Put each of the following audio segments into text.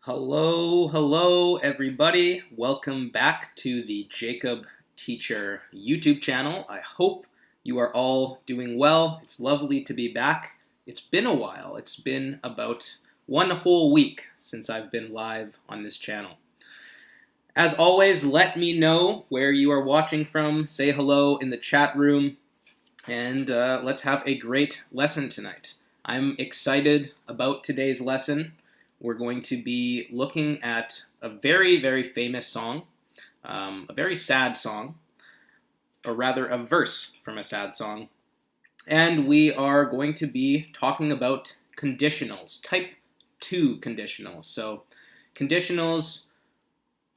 Hello, everybody. Welcome back to the Jacob Teacher YouTube channel. I hope you are all doing well. It's lovely to be back. It's been a while. It's been about one whole week since I've been live on this channel. As always, let me know where you are watching from. Say hello in the chat room, and let's have a great lesson tonight. I'm excited about today's lesson. We're going to be looking at a very famous song, a very sad song, or rather a verse from a sad song. And we are going to be talking about conditionals, type 2 conditionals. So conditionals,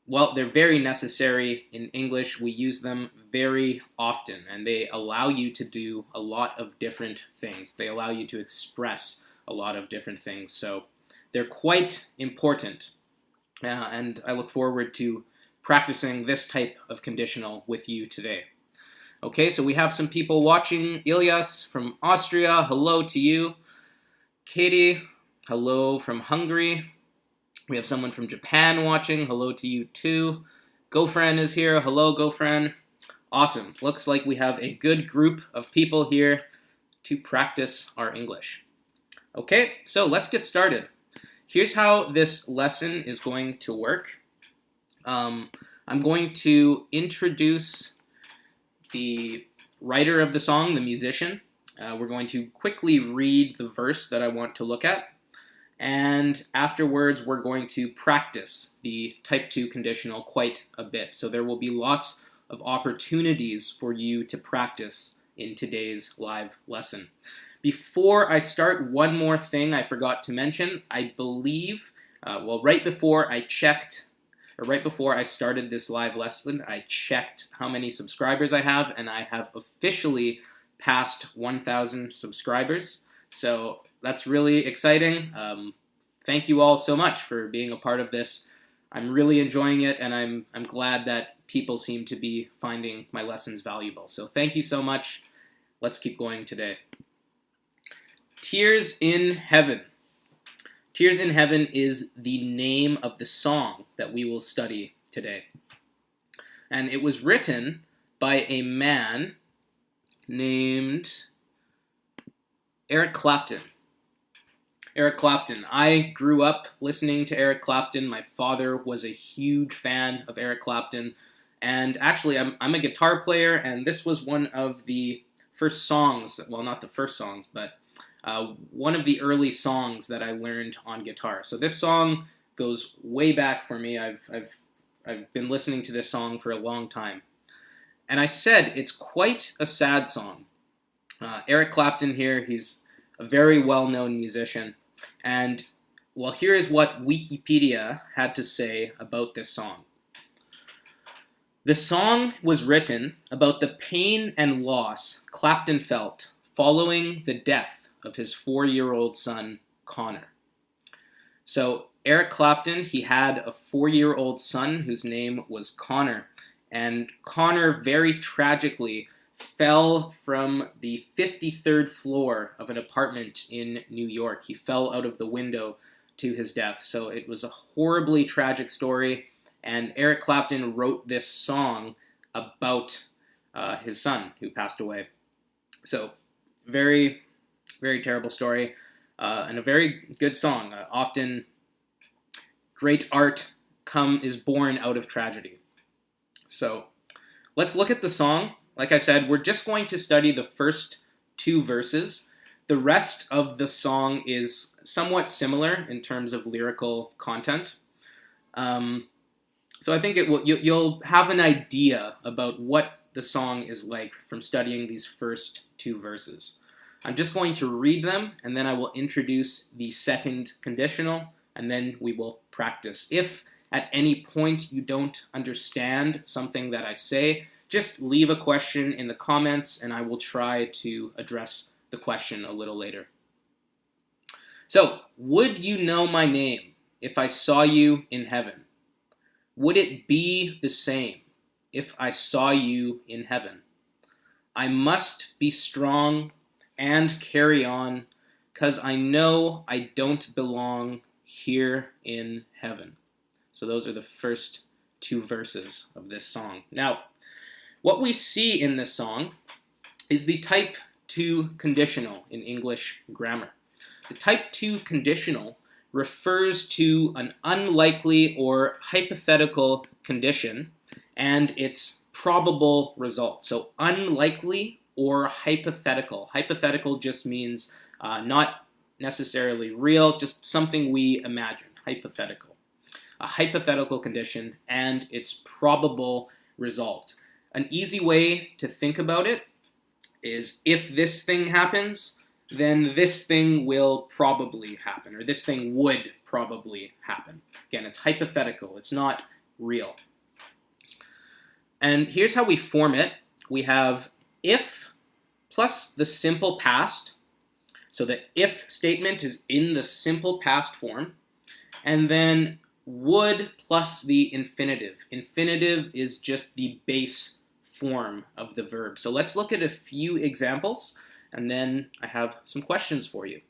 well, they're very necessary in English. We use them very often, and they allow you to do a lot of different things. They allow you to express a lot of different things. So they're quite important, and I look forward to practicing this type of conditional with you today. Okay, so we have some people watching. Ilyas from Austria, hello to you. Katie, hello from Hungary. We have someone from Japan watching, hello to you too. Gofran is here, hello Gofran. Awesome, looks like we have a good group of people here to practice our English. Okay, so let's get started. Here's how this lesson is going to work. I'm going to introduce the writer of the song, the musician. We're going to quickly read the verse that I want to look at. And afterwards, we're going to practice the type 2 conditional quite a bit. So there will be lots of opportunities for you to practice in today's live lesson. Before I start, one more thing I forgot to mention. I believe, right before I started this live lesson, I checked how many subscribers I have, and I have officially passed 1,000 subscribers. So that's really exciting. Thank you all so much for being a part of this. I'm really enjoying it, and I'm glad that people seem to be finding my lessons valuable. So thank you so much. Let's keep going today. Tears in Heaven. Tears in Heaven is the name of the song that we will study today. And it was written by a man named Eric Clapton. Eric Clapton. I grew up listening to Eric Clapton. My father was a huge fan of Eric Clapton. And actually, I'm a guitar player, and this was one of the first songs, well, not the first songs, but one of the early songs that I learned on guitar. So this song goes way back for me. I've been listening to this song for a long time. And I said it's quite a sad song. Eric Clapton here, he's a very well-known musician. And, well, here is what Wikipedia had to say about this song. The song was written about the pain and loss Clapton felt following the death of his 4-year-old son, Connor. So Eric Clapton, he had a 4-year-old son whose name was Connor. And Connor very tragically fell from the 53rd floor of an apartment in New York. He fell out of the window to his death. So it was a horribly tragic story. And Eric Clapton wrote this song about his son who passed away. So very terrible story, and a very good song. Often great art is born out of tragedy. So let's look at the song. Like I said, we're just going to study the first 2 verses. The rest of the song is somewhat similar in terms of lyrical content. So I think you'll have an idea about what the song is like from studying these first 2 verses. I'm just going to read them, and then I will introduce the second conditional, and then we will practice. If at any point you don't understand something that I say, just leave a question in the comments, and I will try to address the question a little later. So, would you know my name if I saw you in heaven? Would it be the same if I saw you in heaven? I must be strong and carry on, 'cause I know I don't belong here in heaven. So those are the first two verses of this song. Now, what we see in this song is the type 2 conditional in English grammar. The type 2 conditional refers to an unlikely or hypothetical condition and its probable result. So unlikely or hypothetical. Hypothetical just means not necessarily real, just something we imagine, hypothetical. A hypothetical condition and its probable result. An easy way to think about it is if this thing happens, then this thing will probably happen, or this thing would probably happen. Again, it's hypothetical, it's not real. And here's how we form it. We have if plus the simple past. So the if statement is in the simple past form. And then would plus the infinitive. Infinitive is just the base form of the verb. So let's look at a few examples, and then I have some questions for you.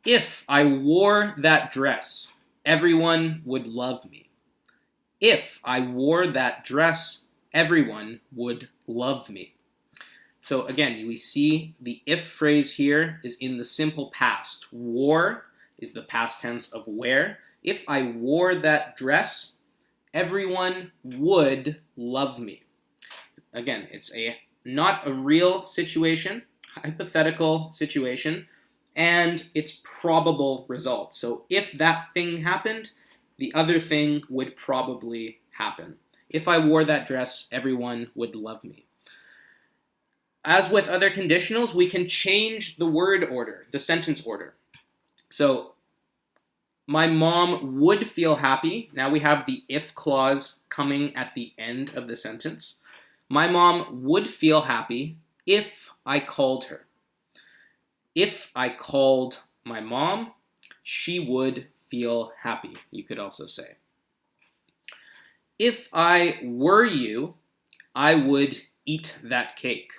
If I wore that dress, everyone would love me. If I wore that dress, everyone would love me. So again, we see the if phrase here is in the simple past. Wore is the past tense of wear. If I wore that dress, everyone would love me. Again, it's not a real situation, hypothetical situation, and its probable result. So if that thing happened, the other thing would probably happen. If I wore that dress, everyone would love me. As with other conditionals, we can change the word order, the sentence order. So my mom would feel happy. Now we have the if clause coming at the end of the sentence. My mom would feel happy if I called her. If I called my mom, she would feel happy, you could also say. If I were you, I would eat that cake.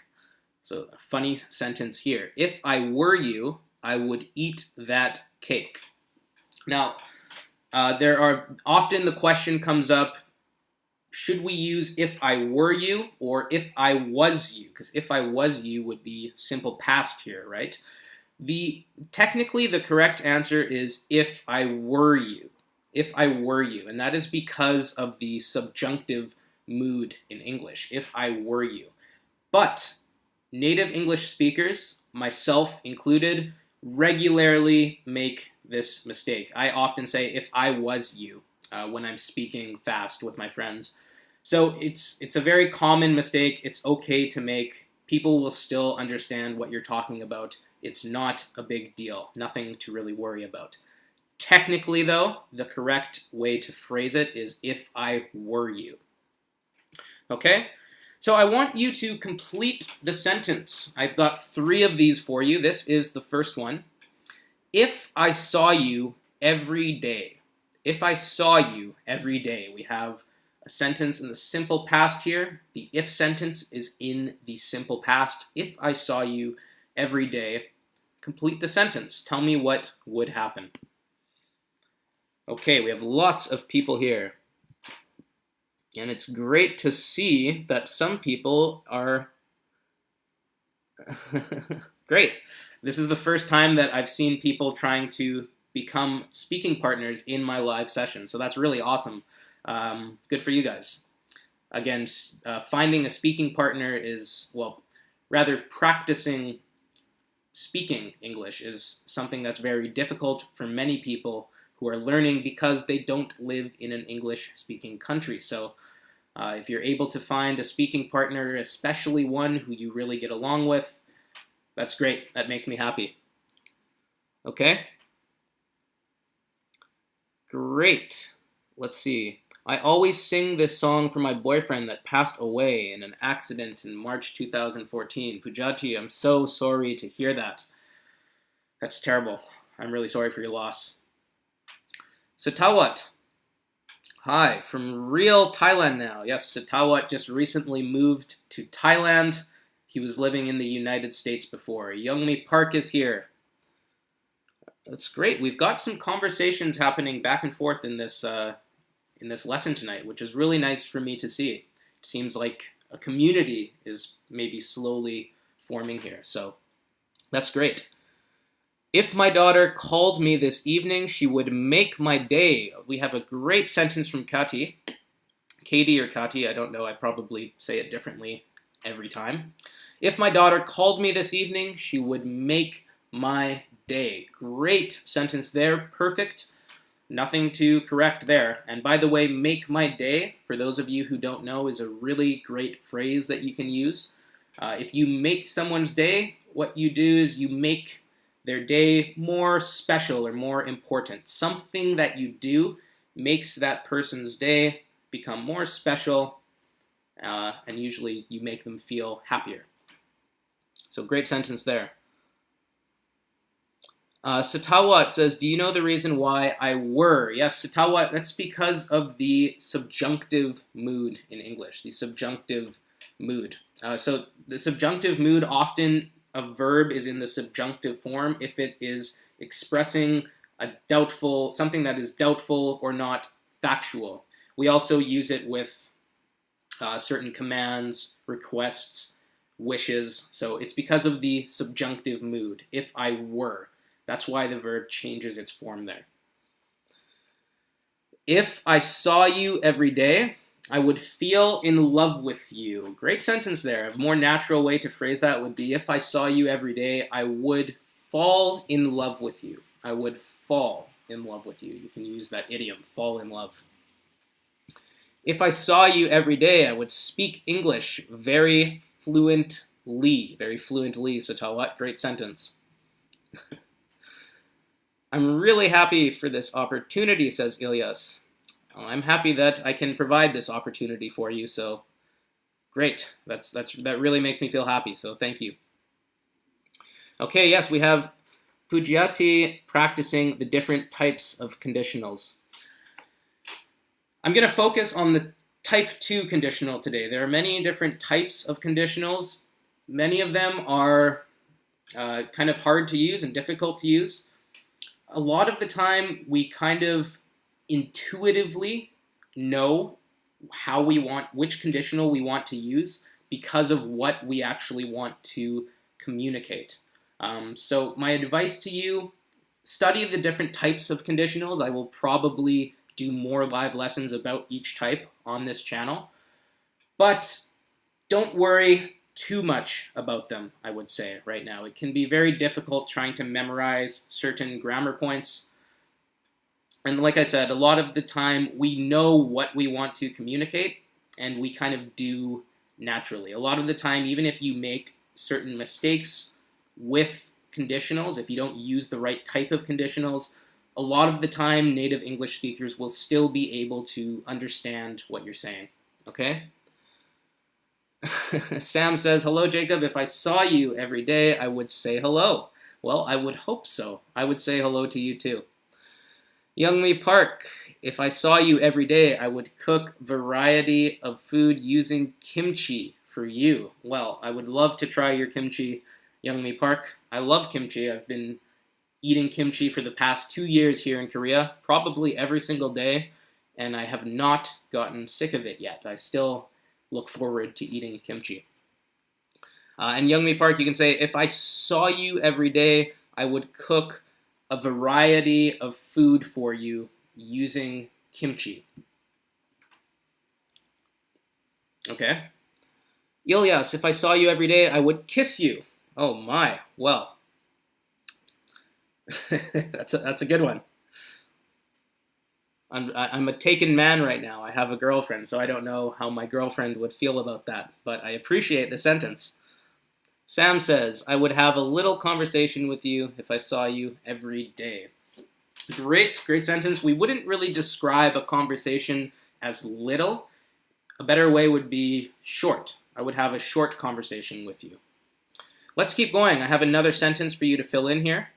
So a funny sentence here. If I were you, I would eat that cake. Now, often the question comes up, should we use if I were you or if I was you? Because if I was you would be simple past here, right? Technically, the correct answer is if I were you. If I were you. And that is because of the subjunctive mood in English. If I were you. But native English speakers, myself included, regularly make this mistake. I often say if I was you when I'm speaking fast with my friends. So it's a very common mistake. It's okay to make. People will still understand what you're talking about. It's not a big deal. Nothing to really worry about. Technically, though, the correct way to phrase it is if I were you. Okay? So I want you to complete the sentence. I've got 3 of these for you. This is the first one. If I saw you every day. If I saw you every day. We have a sentence in the simple past here. The if sentence is in the simple past. If I saw you every day. Complete the sentence. Tell me what would happen. Okay, we have lots of people here. And it's great to see that some people are great. This is the first time that I've seen people trying to become speaking partners in my live session. So that's really awesome. Good for you guys. Again, finding a speaking partner is, well, rather practicing speaking English is something that's very difficult for many people who are learning because they don't live in an English-speaking country. So if you're able to find a speaking partner, especially one who you really get along with, that's great. That makes me happy. Okay? Great. Let's see. I always sing this song for my boyfriend that passed away in an accident in March 2014. Pujati, I'm so sorry to hear that. That's terrible. I'm really sorry for your loss. Satawat. Hi, from real Thailand now. Yes, Satawat just recently moved to Thailand. He was living in the United States before. Youngmi Park is here. That's great. We've got some conversations happening back and forth in this lesson tonight, which is really nice for me to see. It seems like a community is maybe slowly forming here, so that's great. If my daughter called me this evening, she would make my day. We have a great sentence from Katie or Kati, I don't know, I probably say it differently every time. If my daughter called me this evening, she would make my day. Great sentence there, perfect. Nothing to correct there. And by the way, make my day, for those of you who don't know, is a really great phrase that you can use. If you make someone's day, what you do is you make their day more special or more important. Something that you do makes that person's day become more special, and usually you make them feel happier. So great sentence there. Satawat says, do you know the reason why I were? Yes, Satawat, that's because of the subjunctive mood in English, the subjunctive mood. So the subjunctive mood, often a verb is in the subjunctive form if it is expressing something that is doubtful or not factual. We also use it with certain commands, requests, wishes. So it's because of the subjunctive mood, if I were. That's why the verb changes its form there. If I saw you every day, I would feel in love with you. Great sentence there. A more natural way to phrase that would be, if I saw you every day, I would fall in love with you. I would fall in love with you. You can use that idiom, fall in love. If I saw you every day, I would speak English very fluently. Very fluently, Satawat. Great sentence. I'm really happy for this opportunity, says Ilyas. I'm happy that I can provide this opportunity for you, so great. That really makes me feel happy, so thank you. Okay, yes, we have Pujyati practicing the different types of conditionals. I'm going to focus on the type 2 conditional today. There are many different types of conditionals. Many of them are kind of hard to use and difficult to use. A lot of the time, we kind of intuitively know which conditional we want to use because of what we actually want to communicate. So my advice to you, study the different types of conditionals. I will probably do more live lessons about each type on this channel. But don't worry too much about them, I would say, right now. It can be very difficult trying to memorize certain grammar points. And like I said, a lot of the time we know what we want to communicate, and we kind of do naturally. A lot of the time, even if you make certain mistakes with conditionals, if you don't use the right type of conditionals, a lot of the time native English speakers will still be able to understand what you're saying, okay? Sam says, hello, Jacob. If I saw you every day, I would say hello. Well, I would hope so. I would say hello to you too. Youngmi Park, if I saw you every day, I would cook variety of food using kimchi for you. Well, I would love to try your kimchi, Youngmi Park. I love kimchi. I've been eating kimchi for the past 2 years here in Korea, probably every single day, and I have not gotten sick of it yet. I still look forward to eating kimchi. And Youngmi Park, you can say, if I saw you every day, I would cook a variety of food for you using kimchi. Okay. Ilyas, if I saw you every day, I would kiss you. Oh my, well. that's a good one. I'm a taken man right now. I have a girlfriend, so I don't know how my girlfriend would feel about that, but I appreciate the sentence. Sam says, I would have a little conversation with you if I saw you every day. Great sentence. We wouldn't really describe a conversation as little. A better way would be short. I would have a short conversation with you. Let's keep going. I have another sentence for you to fill in here.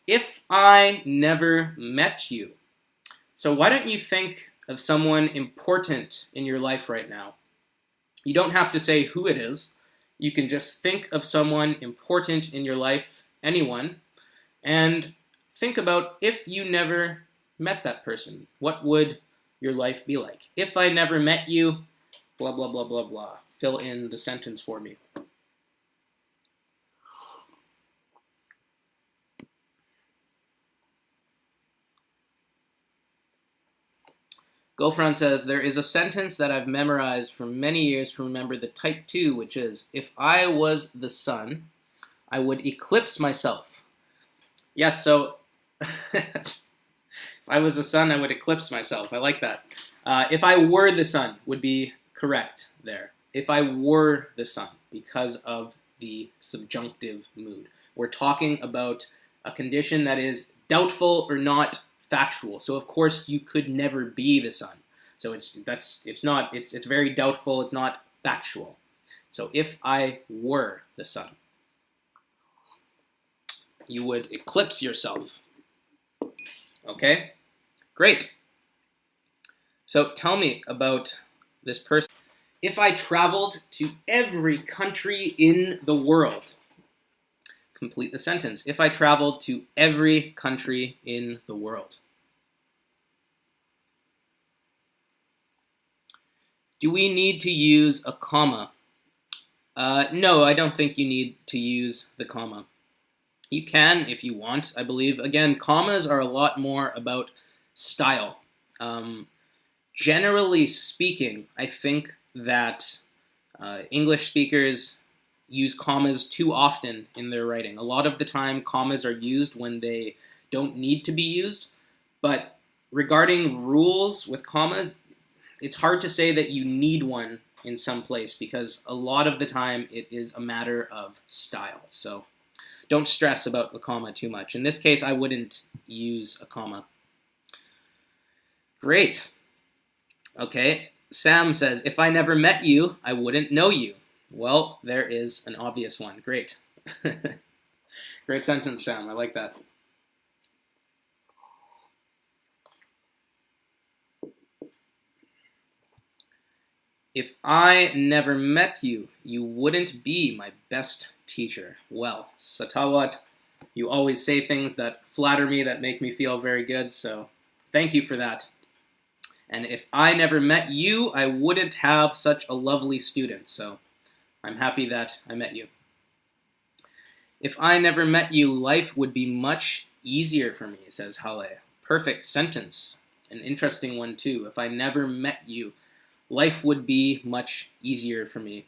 If I never met you. So why don't you think of someone important in your life right now? You don't have to say who it is. You can just think of someone important in your life, anyone, and think about if you never met that person. What would your life be like? If I never met you, blah, blah, blah, blah, blah. Fill in the sentence for me. Gofran says, there is a sentence that I've memorized for many years to remember the type 2, which is, if I was the sun, I would eclipse myself. Yes, so if I was the sun, I would eclipse myself. I like that. If I were the sun would be correct there. If I were the sun, because of the subjunctive mood. We're talking about a condition that is doubtful or not factual. So of course you could never be the sun. So it's very doubtful. It's not factual. So if I were the sun, you would eclipse yourself. Okay, great. So tell me about this person. If I traveled to every country in the world. Complete the sentence. If I traveled to every country in the world. Do we need to use a comma? No, I don't think you need to use the comma. You can if you want, I believe. Again, commas are a lot more about style. Generally speaking, I think that English speakers use commas too often in their writing. A lot of the time, commas are used when they don't need to be used. But regarding rules with commas, it's hard to say that you need one in some place because a lot of the time it is a matter of style. So don't stress about the comma too much. In this case, I wouldn't use a comma. Great. Okay, Sam says, if I never met you, I wouldn't know you. Well, there is an obvious one. Great. Great sentence, Sam. I like that. If I never met you, you wouldn't be my best teacher. Well, Satawat, you always say things that flatter me, that make me feel very good, so thank you for that. And if I never met you, I wouldn't have such a lovely student, so I'm happy that I met you. If I never met you, life would be much easier for me, says Hale. Perfect sentence. An interesting one, too. If I never met you, life would be much easier for me.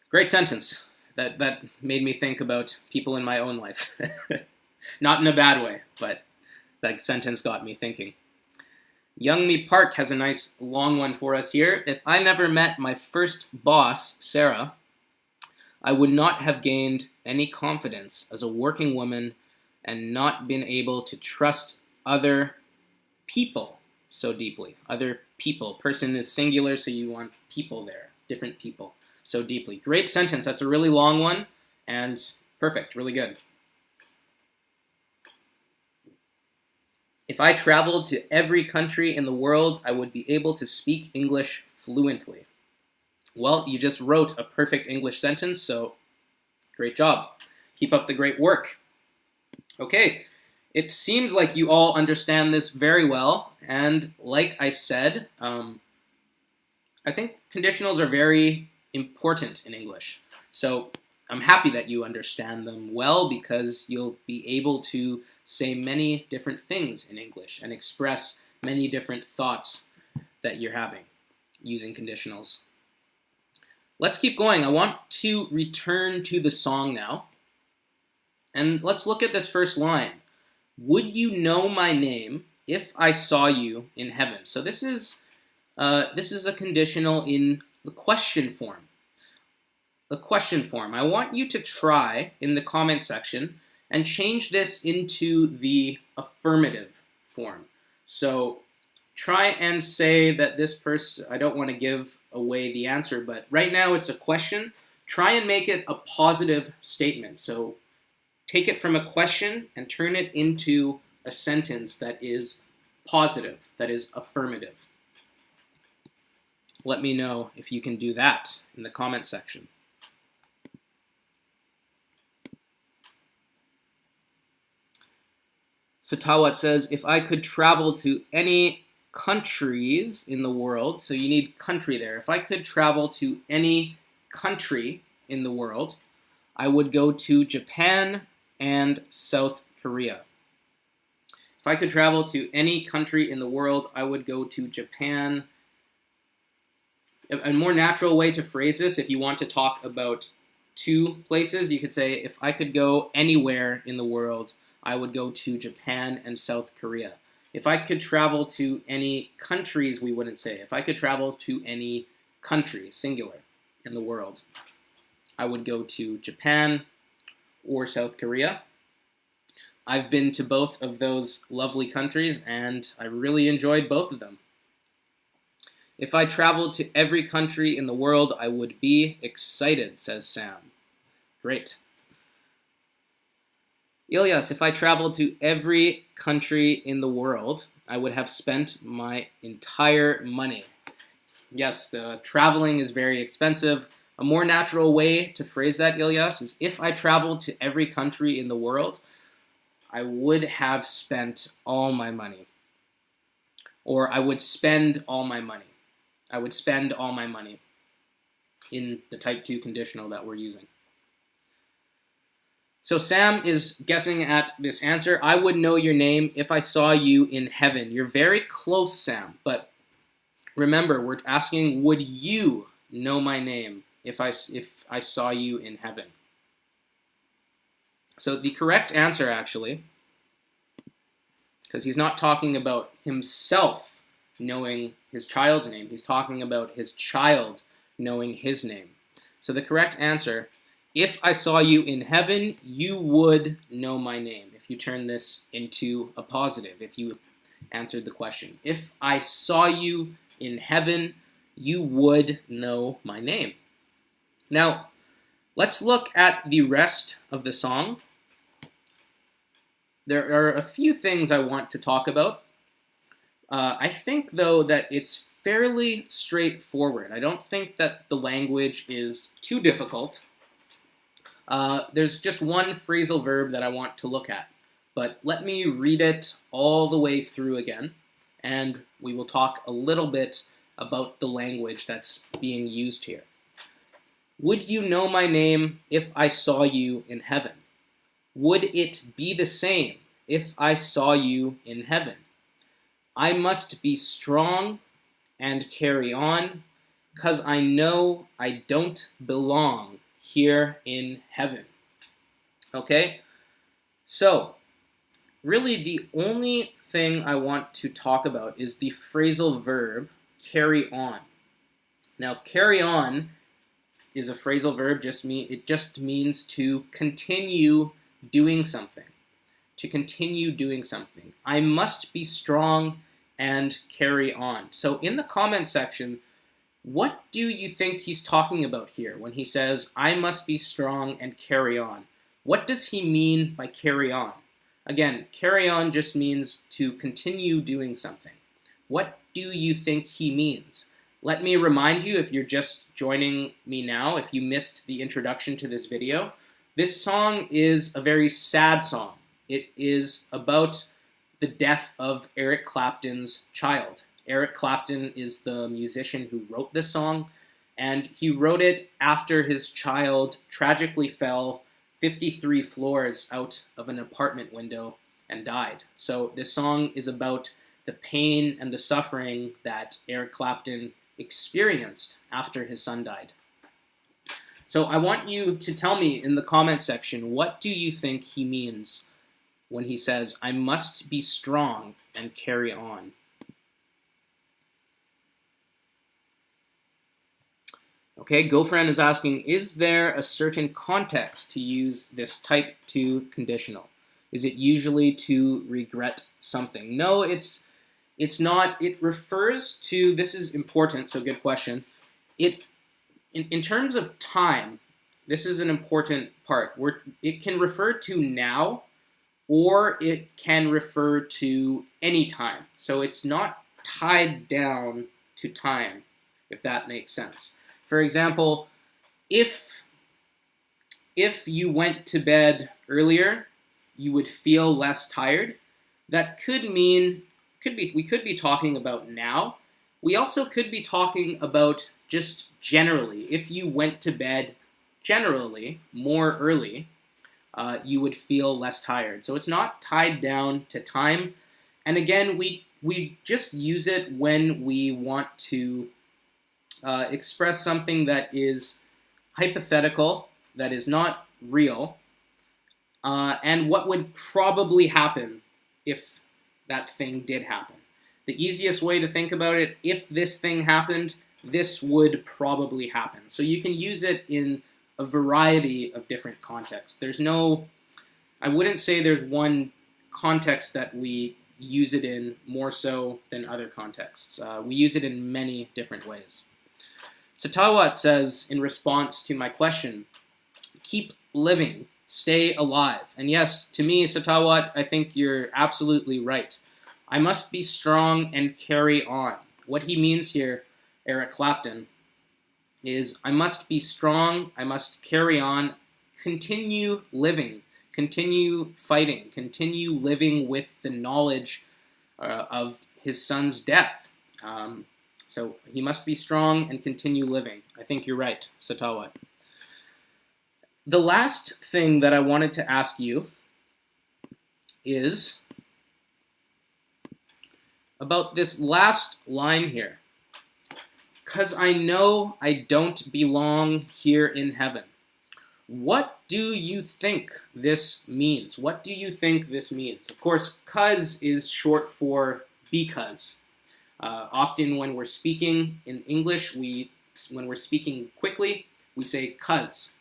Great sentence. That made me think about people in my own life. Not in a bad way, but that sentence got me thinking. Young Me Park has a nice long one for us here. If I never met my first boss, Sarah, I would not have gained any confidence as a working woman and not been able to trust other people so deeply. Other people. Person is singular, so you want people there. Different people. So deeply. Great sentence. That's a really long one, and perfect. Really good. If I traveled to every country in the world, I would be able to speak English fluently. Well, you just wrote a perfect English sentence, so great job. Keep up the great work. Okay, it seems like you all understand this very well, and like I said, I think conditionals are very important in English. So I'm happy that you understand them well because you'll be able to say many different things in English and express many different thoughts that you're having using conditionals. Let's keep going. I want to return to the song now. And let's look at this first line. Would you know my name if I saw you in heaven? So this is a conditional in the question form. The question form. I want you to try in the comment section and change this into the affirmative form. So try and say that this person, I don't want to give away the answer, but right now it's a question. Try and make it a positive statement. So take it from a question and turn it into a sentence that is positive, that is affirmative. Let me know if you can do that in the comment section. Satawat says, if I could travel to any countries in the world, so you need country there. If I could travel to any country in the world, I would go to Japan and South Korea. If I could travel to any country in the world, I would go to Japan. A more natural way to phrase this, if you want to talk about two places, you could say, if I could go anywhere in the world, I would go to Japan and South Korea. If I could travel to any countries, we wouldn't say. If I could travel to any country, singular, in the world, I would go to Japan or South Korea. I've been to both of those lovely countries, and I really enjoyed both of them. If I traveled to every country in the world, I would be excited, says Sam. Great. Ilyas, if I traveled to every country in the world, I would have spent my entire money. Yes, traveling is very expensive. A more natural way to phrase that, Ilyas, is if I traveled to every country in the world, I would have spent all my money. Or I would spend all my money. I would spend all my money in the type 2 conditional that we're using. So Sam is guessing at this answer. I would know your name if I saw you in heaven. You're very close, Sam, but remember, we're asking, would you know my name if I saw you in heaven? So the correct answer, actually, because he's not talking about himself knowing his child's name. He's talking about his child knowing his name. So the correct answer, if I saw you in heaven, you would know my name. If you turn this into a positive, if you answered the question. If I saw you in heaven, you would know my name. Now, let's look at the rest of the song. There are a few things I want to talk about. I think, though, that it's fairly straightforward. I don't think that the language is too difficult. There's just one phrasal verb that I want to look at. But let me read it all the way through again, and we will talk a little bit about the language that's being used here. Would you know my name if I saw you in heaven? Would it be the same if I saw you in heaven? I must be strong and carry on, 'cause I know I don't belong here in heaven. Okay? So, really the only thing I want to talk about is the phrasal verb carry on. Now, carry on is a phrasal verb. It just means to continue doing something. To continue doing something. I must be strong and carry on. So in the comment section, what do you think he's talking about here when he says, I must be strong and carry on? What does he mean by carry on? Again, carry on just means to continue doing something. What do you think he means? Let me remind you, if you're just joining me now, if you missed the introduction to this video, this song is a very sad song. It is about the death of Eric Clapton's child. Eric Clapton is the musician who wrote this song, and he wrote it after his child tragically fell 53 floors out of an apartment window and died. So this song is about the pain and the suffering that Eric Clapton experienced after his son died. So I want you to tell me in the comment section, what do you think he means when he says, I must be strong and carry on? Okay, GoFriend is asking, is there a certain context to use this type 2 conditional? Is it usually to regret something? No, it's not. It refers to, this is important, so good question. In terms of time, this is an important part. It can refer to now, or it can refer to any time. So it's not tied down to time, if that makes sense. For example, if you went to bed earlier, you would feel less tired, That could mean, we could be talking about now. We also could be talking about just generally. If you went to bed generally more early, you would feel less tired. So it's not tied down to time. And again, we just use it when we want to express something that is hypothetical, that is not real, and what would probably happen if that thing did happen. The easiest way to think about it, if this thing happened, this would probably happen. So you can use it in a variety of different contexts. I wouldn't say there's one context that we use it in more so than other contexts. We use it in many different ways. Satawat says, in response to my question, keep living, stay alive. And yes, to me, Satawat, I think you're absolutely right. I must be strong and carry on. What he means here, Eric Clapton, is I must be strong, I must carry on, continue living, continue fighting, continue living with the knowledge of his son's death. So he must be strong and continue living. I think you're right, Satawat. The last thing that I wanted to ask you is about this last line here. Because I know I don't belong here in heaven. What do you think this means? What do you think this means? Of course, cause is short for because. Often when we're speaking in English, when we're speaking quickly, we say cause.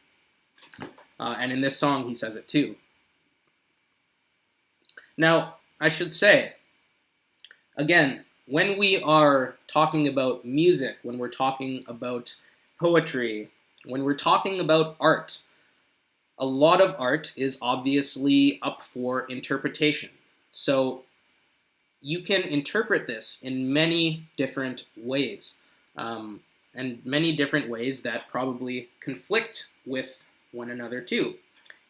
And in this song, he says it too. Now, I should say, again, when we are talking about music, when we're talking about poetry, when we're talking about art, a lot of art is obviously up for interpretation. So you can interpret this in many different ways, and many different ways that probably conflict with one another too.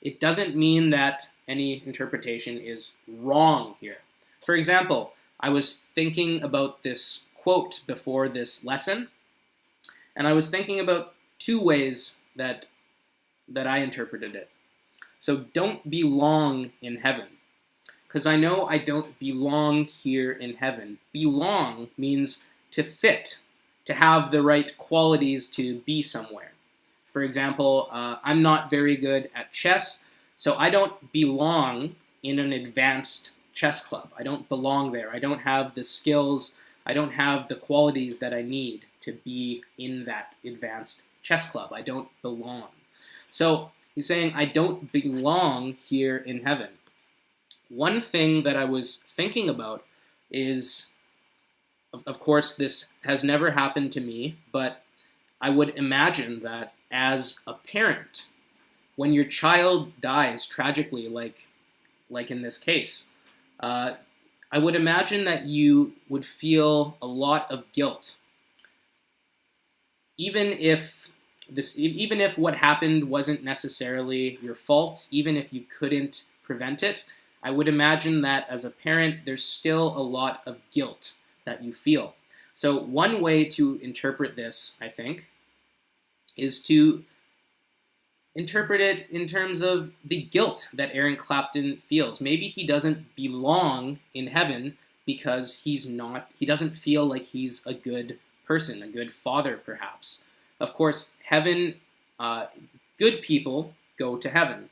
It doesn't mean that any interpretation is wrong here. For example, I was thinking about this quote before this lesson, and I was thinking about two ways that I interpreted it. So don't belong in heaven. Because I know I don't belong here in heaven. Belong means to fit, to have the right qualities to be somewhere. For example, I'm not very good at chess, so I don't belong in an advanced chess club. I don't belong there. I don't have the skills, I don't have the qualities that I need to be in that advanced chess club. I don't belong. So he's saying I don't belong here in heaven. One thing that I was thinking about is, of course, this has never happened to me, but I would imagine that as a parent, when your child dies tragically, like in this case, I would imagine that you would feel a lot of guilt. Even if what happened wasn't necessarily your fault, even if you couldn't prevent it, I would imagine that as a parent, there's still a lot of guilt that you feel. So one way to interpret this, I think, is to interpret it in terms of the guilt that Aaron Clapton feels. Maybe he doesn't belong in heaven because he doesn't feel like he's a good person, a good father, perhaps. Of course, heaven, good people go to heaven.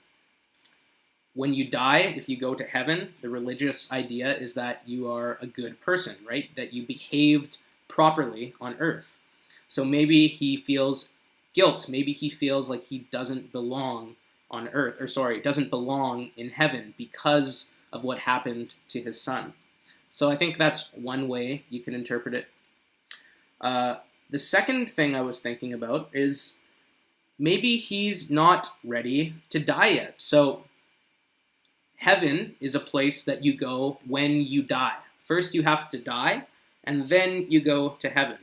When you die, if you go to heaven, the religious idea is that you are a good person, right? That you behaved properly on earth. So maybe he feels guilt. Maybe he feels like he doesn't belong on earth, doesn't belong in heaven because of what happened to his son. So I think that's one way you can interpret it. The second thing I was thinking about is maybe he's not ready to die yet. So heaven is a place that you go when you die. First you have to die, and then you go to heaven.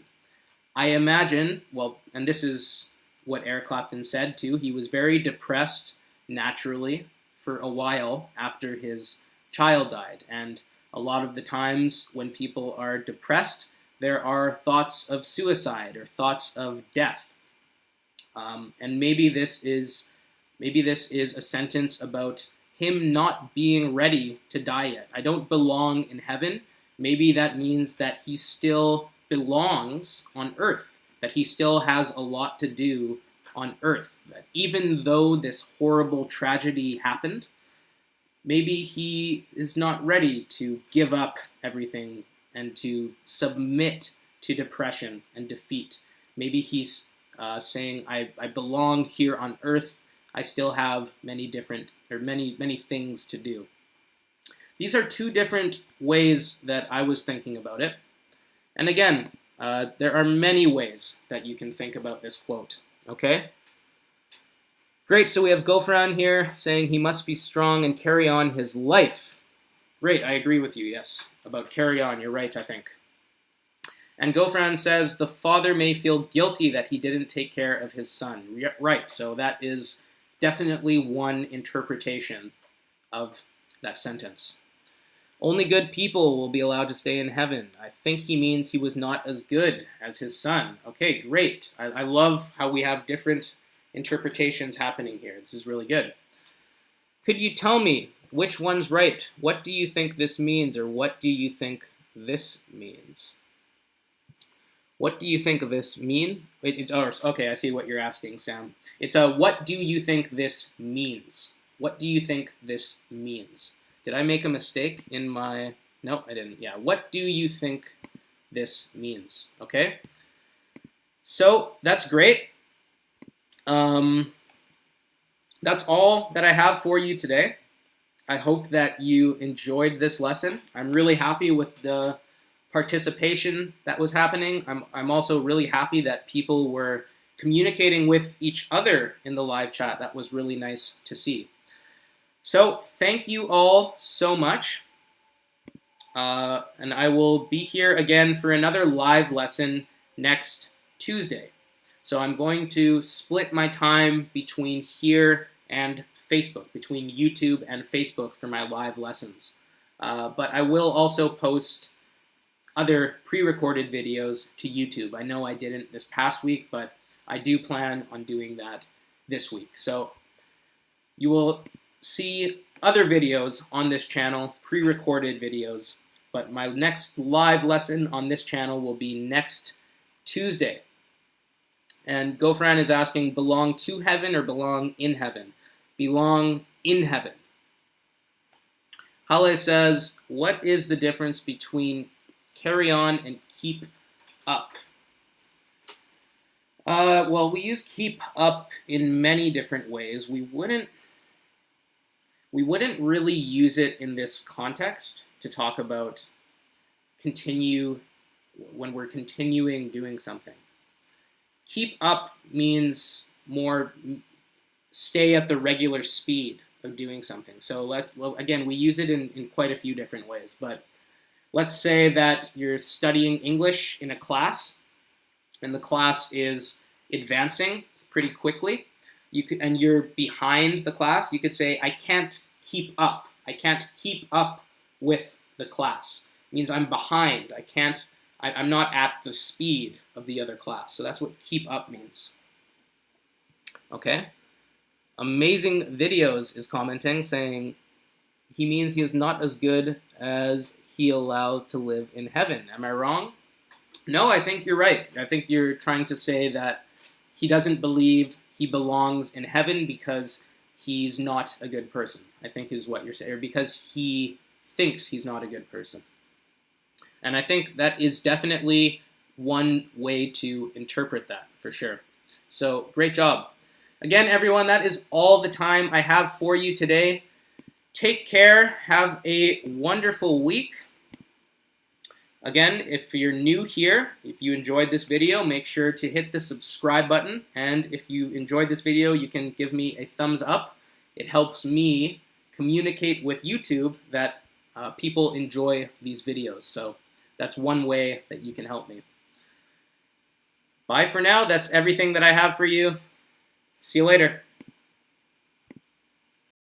I imagine, and this is what Eric Clapton said too, he was very depressed naturally for a while after his child died. And A lot of the times when people are depressed, there are thoughts of suicide or thoughts of death. And maybe this is a sentence about him not being ready to die yet. I don't belong in heaven. Maybe that means that he still belongs on earth, that he still has a lot to do on earth. That even though this horrible tragedy happened, maybe he is not ready to give up everything and to submit to depression and defeat. Maybe he's saying, I belong here on earth. I still have many things to do. These are two different ways that I was thinking about it. And again, there are many ways that you can think about this quote, okay? Great, so we have Gofran here saying he must be strong and carry on his life. Great, I agree with you, yes. About carry on, you're right, I think. And Gofran says, the father may feel guilty that he didn't take care of his son. Right, so that is definitely one interpretation of that sentence. Only good people will be allowed to stay in heaven. I think he means he was not as good as his son. Okay, great. I love how we have different interpretations happening here. This is really good. Could you tell me which one's right? What do you think this means, or what do you think this means? What do you think this mean? Okay, I see what you're asking, Sam. It's what do you think this means? What do you think this means? Did I make a mistake in my... No, I didn't. Yeah, what do you think this means? Okay? So, that's great. That's all that I have for you today. I hope that you enjoyed this lesson. I'm really happy with the participation that was happening. I'm also really happy that people were communicating with each other in the live chat. That was really nice to see. So thank you all so much. And I will be here again for another live lesson next Tuesday. So I'm going to split my time between here and Facebook, between YouTube and Facebook for my live lessons. But I will also post other pre-recorded videos to YouTube. I know I didn't this past week, but I do plan on doing that this week. So you will see other videos on this channel, pre-recorded videos, but my next live lesson on this channel will be next Tuesday. And Gofran is asking, belong to heaven or belong in heaven? Belong in heaven. Hale says, what is the difference between carry on and keep up? Well, we use keep up in many different ways. We wouldn't really use it in this context to talk about continue when we're continuing doing something. Keep up means more stay at the regular speed of doing something. So again, we use it in quite a few different ways, but let's say that you're studying English in a class, and the class is advancing pretty quickly. And you're behind the class. You could say, I can't keep up. I can't keep up with the class. It means I'm behind. I'm not at the speed of the other class. So that's what keep up means. Okay? Amazing Videos is commenting, saying, he means he is not as good as he allows to live in heaven. Am I wrong? No, I think you're right. I think you're trying to say that he doesn't believe he belongs in heaven because he's not a good person, I think is what you're saying, or because he thinks he's not a good person. And I think that is definitely one way to interpret that, for sure. So, great job. Again, everyone, that is all the time I have for you today. Take care. Have a wonderful week. Again, if you're new here, if you enjoyed this video, make sure to hit the subscribe button. And if you enjoyed this video, you can give me a thumbs up. It helps me communicate with YouTube that people enjoy these videos. So that's one way that you can help me. Bye for now. That's everything that I have for you. See you later.